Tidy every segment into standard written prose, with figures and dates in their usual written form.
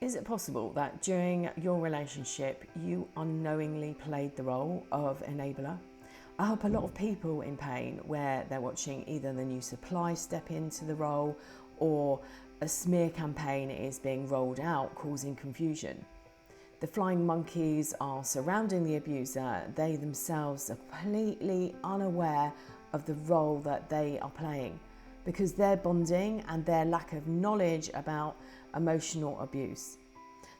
Is it possible that during your relationship you unknowingly played the role of enabler? I help a lot of people in pain where they're watching either the new supply step into the role or a smear campaign is being rolled out, causing confusion. The flying monkeys are surrounding the abuser. They themselves are completely unaware of the role that they are playing because their bonding and their lack of knowledge about emotional abuse.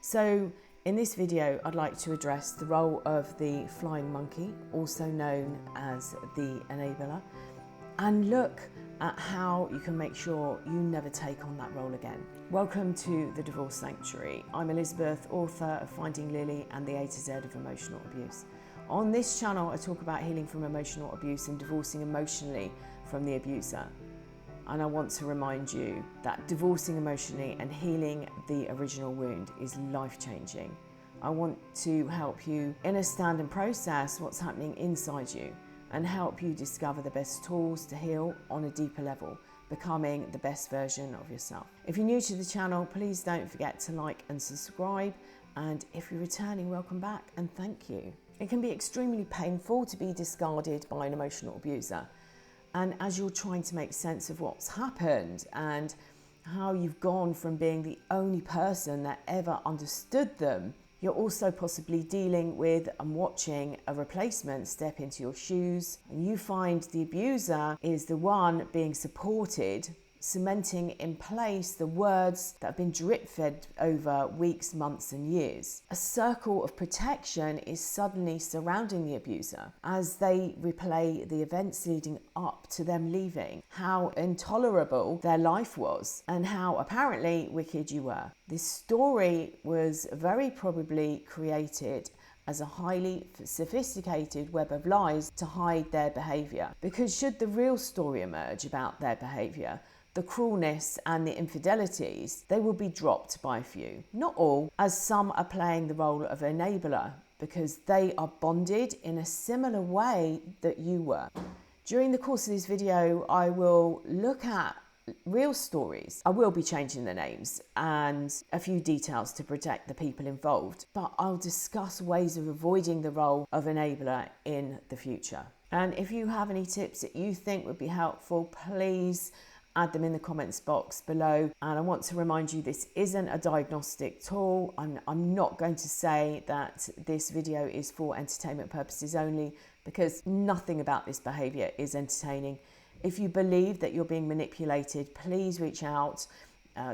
So in this video, I'd like to address the role of the flying monkey, also known as the enabler, and look at how you can make sure you never take on that role again. Welcome to the Divorce Sanctuary. I'm Elizabeth, author of Finding Lily and the A to Z of Emotional Abuse. On this channel, I talk about healing from emotional abuse and divorcing emotionally from the abuser. And I want to remind you that divorcing emotionally and healing the original wound is life-changing. I want to help you understand and process what's happening inside you and help you discover the best tools to heal on a deeper level, becoming the best version of yourself. If you're new to the channel, please don't forget to like and subscribe. And if you're returning, welcome back and thank you. It can be extremely painful to be discarded by an emotional abuser. And as you're trying to make sense of what's happened and how you've gone from being the only person that ever understood them, you're also possibly dealing with and watching a replacement step into your shoes, and you find the abuser is the one being supported, cementing in place the words that have been drip-fed over weeks, months and years. A circle of protection is suddenly surrounding the abuser as they replay the events leading up to them leaving, how intolerable their life was and how apparently wicked you were. This story was very probably created as a highly sophisticated web of lies to hide their behaviour, because should the real story emerge about their behaviour, the cruelness and the infidelities, they will be dropped by a few. Not all, as some are playing the role of enabler because they are bonded in a similar way that you were. During the course of this video, I will look at real stories. I will be changing the names and a few details to protect the people involved, but I'll discuss ways of avoiding the role of enabler in the future. And if you have any tips that you think would be helpful, please add them in the comments box below. And I want to remind you, this isn't a diagnostic tool. I'm not going to say that this video is for entertainment purposes only, because nothing about this behavior is entertaining. If you believe that you're being manipulated, please reach out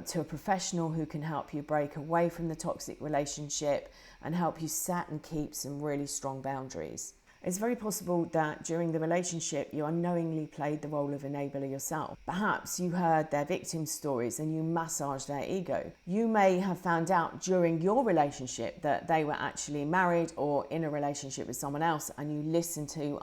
to a professional who can help you break away from the toxic relationship and help you set and keep some really strong boundaries. It's very possible that during the relationship you unknowingly played the role of enabler yourself. Perhaps you heard their victim stories and you massaged their ego. You may have found out during your relationship that they were actually married or in a relationship with someone else, and you listened to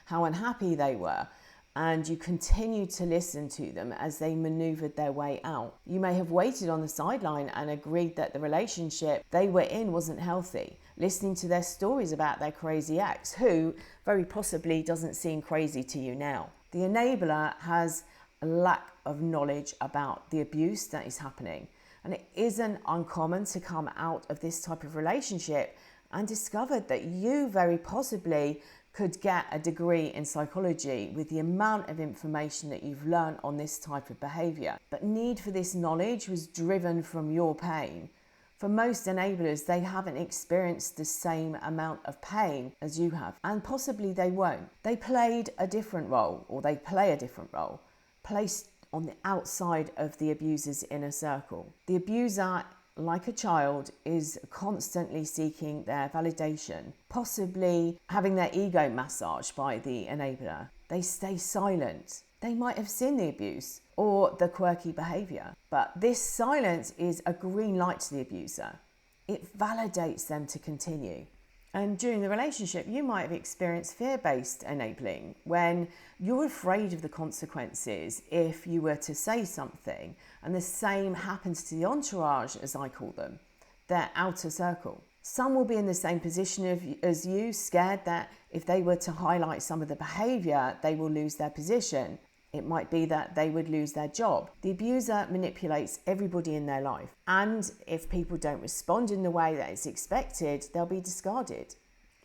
how unhappy they were, and you continued to listen to them as they maneuvered their way out. You may have waited on the sideline and agreed that the relationship they were in wasn't healthy, listening to their stories about their crazy ex, who very possibly doesn't seem crazy to you now. The enabler has a lack of knowledge about the abuse that is happening, and it isn't uncommon to come out of this type of relationship and discover that you very possibly could get a degree in psychology with the amount of information that you've learned on this type of behaviour. But need for this knowledge was driven from your pain. For most enablers, they haven't experienced the same amount of pain as you have, and possibly they won't. They played a different role, or they play a different role, placed on the outside of the abuser's inner circle. The abuser, like a child, is constantly seeking their validation, possibly having their ego massaged by the enabler. They stay silent. They might have seen the abuse or the quirky behaviour, but this silence is a green light to the abuser. It validates them to continue. And during the relationship, you might have experienced fear-based enabling, when you're afraid of the consequences if you were to say something, and the same happens to the entourage, as I call them, their outer circle. Some will be in the same position as you, scared that if they were to highlight some of the behaviour, they will lose their position. It might be that they would lose their job. The abuser manipulates everybody in their life. And if people don't respond in the way that is expected, they'll be discarded.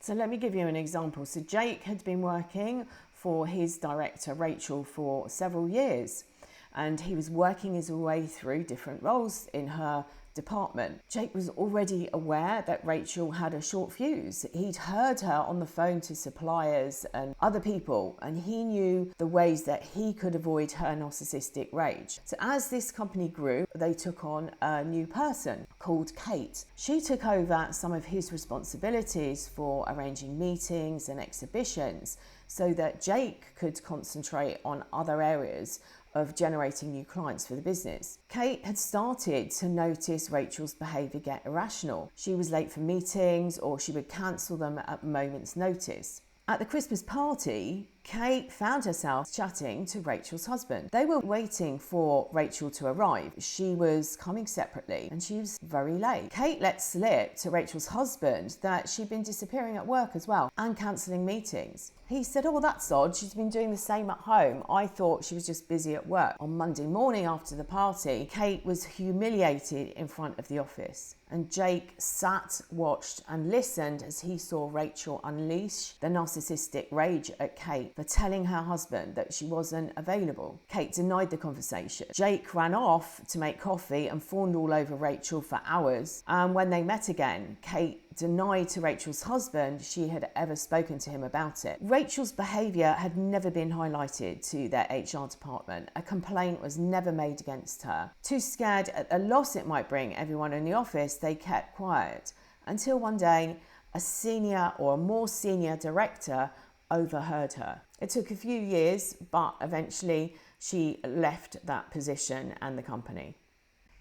So let me give you an example. So Jake had been working for his director, Rachel, for several years. And he was working his way through different roles in her department. Jake was already aware that Rachel had a short fuse. He'd heard her on the phone to suppliers and other people, and he knew the ways that he could avoid her narcissistic rage. So as this company grew, they took on a new person called Kate. She took over some of his responsibilities for arranging meetings and exhibitions so that Jake could concentrate on other areas of generating new clients for the business. Kate had started to notice Rachel's behaviour get irrational. She was late for meetings, or she would cancel them at a moment's notice. At the Christmas party, Kate found herself chatting to Rachel's husband. They were waiting for Rachel to arrive. She was coming separately and she was very late. Kate let slip to Rachel's husband that she'd been disappearing at work as well and cancelling meetings. He said, "Oh, that's odd. She's been doing the same at home. I thought she was just busy at work." On Monday morning after the party, Kate was humiliated in front of the office. And Jake sat, watched and listened as he saw Rachel unleash the narcissistic rage at Kate for telling her husband that she wasn't available. Kate denied the conversation. Jake ran off to make coffee and fawned all over Rachel for hours. And when they met again, Kate denied to Rachel's husband she had ever spoken to him about it. Rachel's behaviour had never been highlighted to their HR department. A complaint was never made against her. Too scared at the loss it might bring everyone in the office, they kept quiet until one day a senior or a more senior director overheard her. It took a few years, but eventually she left that position and the company.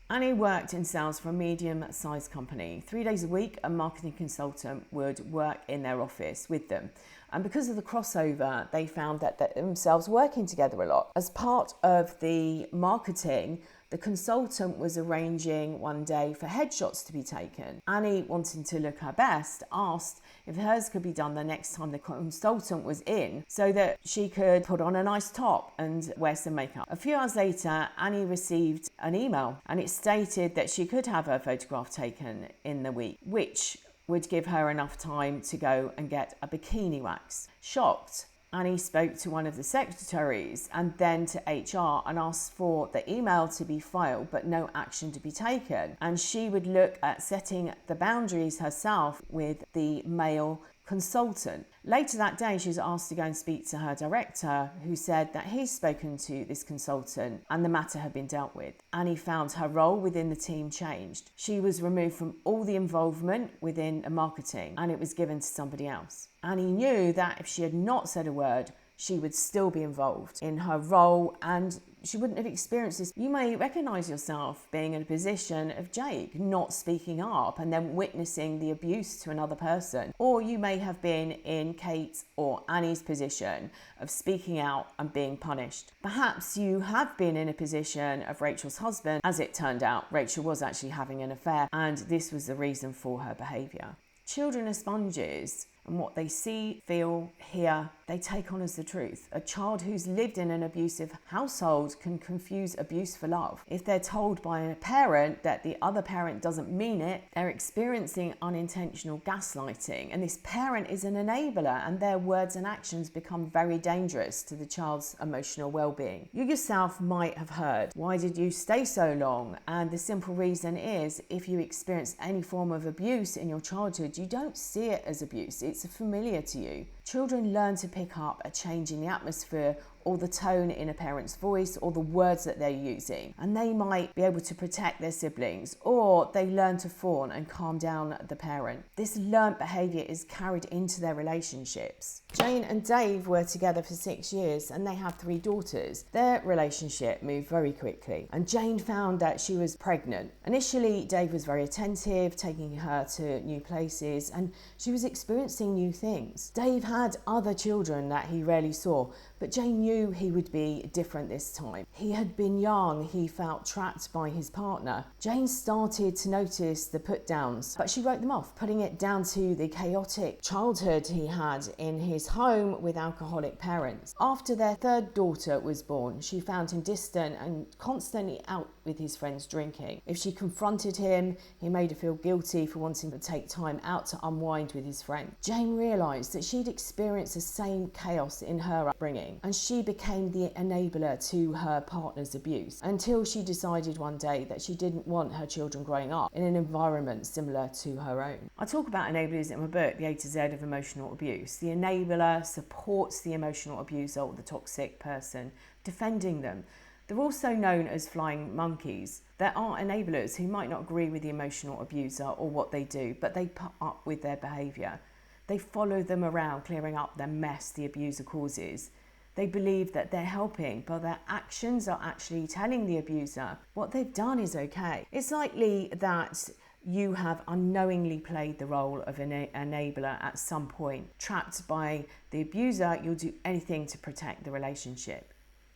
Annie worked in sales for a medium-sized company. 3 days a week, a marketing consultant would work in their office with them. And because of the crossover, they found that themselves working together a lot. As part of the marketing, the consultant was arranging one day for headshots to be taken. Annie, wanting to look her best, asked if hers could be done the next time the consultant was in so that she could put on a nice top and wear some makeup. A few hours later, Annie received an email and it stated that she could have her photograph taken in the week, which would give her enough time to go and get a bikini wax. Shocked, Annie spoke to one of the secretaries and then to HR and asked for the email to be filed but no action to be taken. And she would look at setting the boundaries herself with the male consultant. Later that day, she was asked to go and speak to her director, who said that he's spoken to this consultant and the matter had been dealt with. Annie found her role within the team changed. She was removed from all the involvement within the marketing and it was given to somebody else. Annie knew that if she had not said a word, she would still be involved in her role and she wouldn't have experienced this. You may recognise yourself being in a position of Jake, not speaking up and then witnessing the abuse to another person. Or you may have been in Kate's or Annie's position of speaking out and being punished. Perhaps you have been in a position of Rachel's husband. As it turned out, Rachel was actually having an affair and this was the reason for her behaviour. Children are sponges. And what they see, feel, hear, they take on as the truth. A child who's lived in an abusive household can confuse abuse for love. If they're told by a parent that the other parent doesn't mean it, they're experiencing unintentional gaslighting. And this parent is an enabler and their words and actions become very dangerous to the child's emotional well-being. You yourself might have heard, "Why did you stay so long?" And the simple reason is, if you experience any form of abuse in your childhood, you don't see it as abuse. It's familiar to you. Children learn to pick up a change in the atmosphere or the tone in a parent's voice or the words that they're using. And they might be able to protect their siblings, or they learn to fawn and calm down the parent. This learnt behaviour is carried into their relationships. Jane and Dave were together for 6 years and they have 3 daughters. Their relationship moved very quickly and Jane found that she was pregnant. Initially, Dave was very attentive, taking her to new places, and she was experiencing new things. Dave had other children that he rarely saw, but Jane knew knew he would be different this time. He had been young, he felt trapped by his partner. Jane started to notice the put downs, but she wrote them off, putting it down to the chaotic childhood he had in his home with alcoholic parents. After their third daughter was born, she found him distant and constantly out with his friends drinking. If she confronted him, he made her feel guilty for wanting to take time out to unwind with his friend. Jane realised that she'd experienced the same chaos in her upbringing, and she became the enabler to her partner's abuse, until she decided one day that she didn't want her children growing up in an environment similar to her own. I talk about enablers in my book, The A to Z of Emotional Abuse. The enabler supports the emotional abuser or the toxic person, defending them. They're also known as flying monkeys. There are enablers who might not agree with the emotional abuser or what they do, but they put up with their behaviour. They follow them around, clearing up the mess the abuser causes. They believe that they're helping, but their actions are actually telling the abuser what they've done is okay. It's likely that you have unknowingly played the role of an enabler at some point. Trapped by the abuser, you'll do anything to protect the relationship.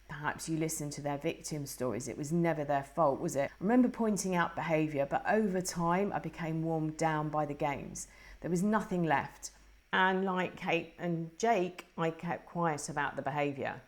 Perhaps you listened to their victim stories. It was never their fault, was it? I remember pointing out behaviour, but over time I became worn down by the games. There was nothing left. And like Kate and Jake, I kept quiet about the behaviour.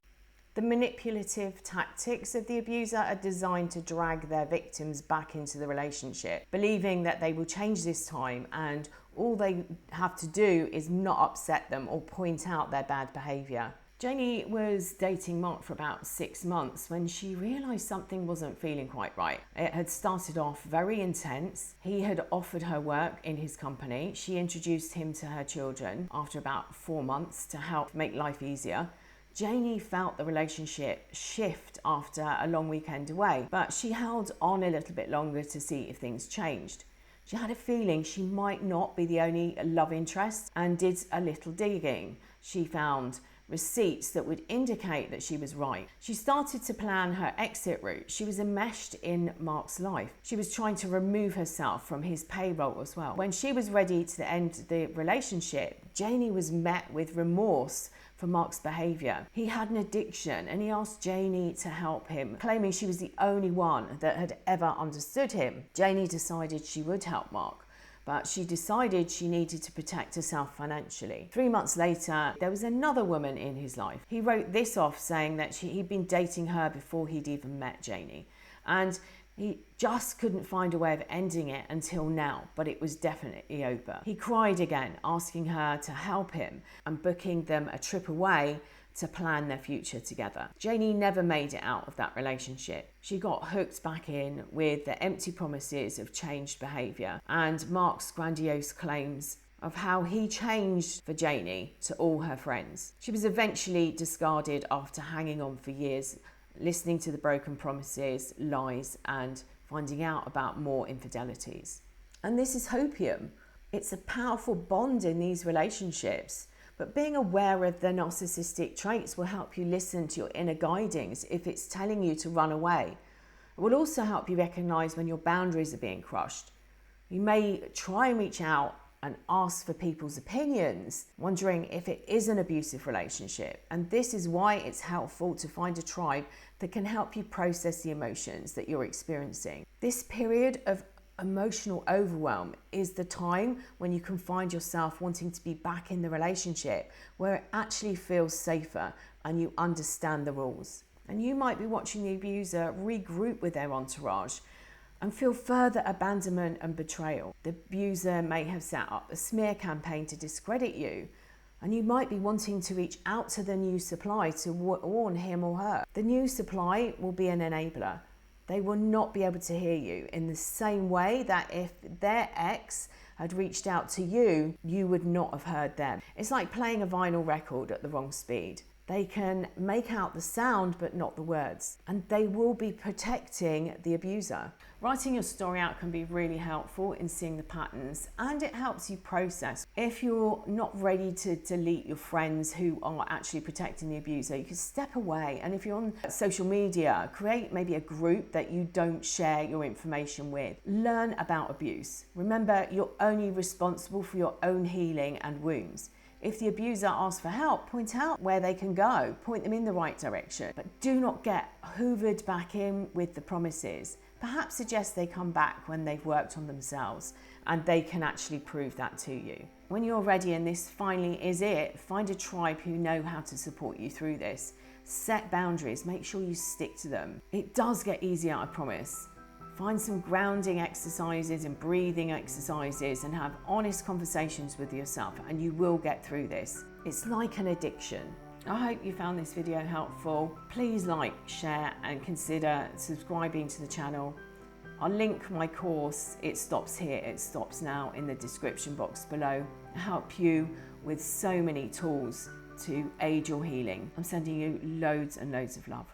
The manipulative tactics of the abuser are designed to drag their victims back into the relationship, believing that they will change this time and all they have to do is not upset them or point out their bad behaviour. Janie was dating Mark for about 6 months when she realised something wasn't feeling quite right. It had started off very intense. He had offered her work in his company. She introduced him to her children after about 4 months to help make life easier. Janie felt the relationship shift after a long weekend away, but she held on a little bit longer to see if things changed. She had a feeling she might not be the only love interest and did a little digging. She found receipts that would indicate that she was right. She started to plan her exit route. She was enmeshed in Mark's life. She was trying to remove herself from his payroll as well. When she was ready to end the relationship, Janie was met with remorse for Mark's behaviour. He had an addiction and he asked Janie to help him, claiming she was the only one that had ever understood him. Janie decided she would help Mark, but she decided she needed to protect herself financially. 3 months later, there was another woman in his life. He wrote this off, saying that he'd been dating her before he'd even met Janie. And he just couldn't find a way of ending it until now, but it was definitely over. He cried again, asking her to help him and booking them a trip away to plan their future together. Janie never made it out of that relationship. She got hooked back in with the empty promises of changed behaviour and Mark's grandiose claims of how he changed for Janie to all her friends. She was eventually discarded after hanging on for years, listening to the broken promises, lies, and finding out about more infidelities. And this is hopium. It's a powerful bond in these relationships. But being aware of the narcissistic traits will help you listen to your inner guidings if it's telling you to run away. It will also help you recognise when your boundaries are being crushed. You may try and reach out and ask for people's opinions, wondering if it is an abusive relationship. And this is why it's helpful to find a tribe that can help you process the emotions that you're experiencing. This period of emotional overwhelm is the time when you can find yourself wanting to be back in the relationship where it actually feels safer and you understand the rules. And you might be watching the abuser regroup with their entourage and feel further abandonment and betrayal. The abuser may have set up a smear campaign to discredit you, and you might be wanting to reach out to the new supply to warn him or her. The new supply will be an enabler. They will not be able to hear you in the same way that if their ex had reached out to you, you would not have heard them. It's like playing a vinyl record at the wrong speed. They can make out the sound but not the words, and they will be protecting the abuser. Writing your story out can be really helpful in seeing the patterns, and it helps you process. If you're not ready to delete your friends who are actually protecting the abuser, you can step away. And if you're on social media, create maybe a group that you don't share your information with. Learn about abuse. Remember, you're only responsible for your own healing and wounds. If the abuser asks for help, point out where they can go, point them in the right direction, but do not get hoovered back in with the promises. Perhaps suggest they come back when they've worked on themselves and they can actually prove that to you. When you're ready and this finally is it, find a tribe who know how to support you through this. Set boundaries, make sure you stick to them. It does get easier, I promise. Find some grounding exercises and breathing exercises and have honest conversations with yourself, and you will get through this. It's like an addiction. I hope you found this video helpful. Please like, share and consider subscribing to the channel. I'll link my course, It Stops Here, It Stops Now, in the description box below. I help you with so many tools to aid your healing. I'm sending you loads and loads of love.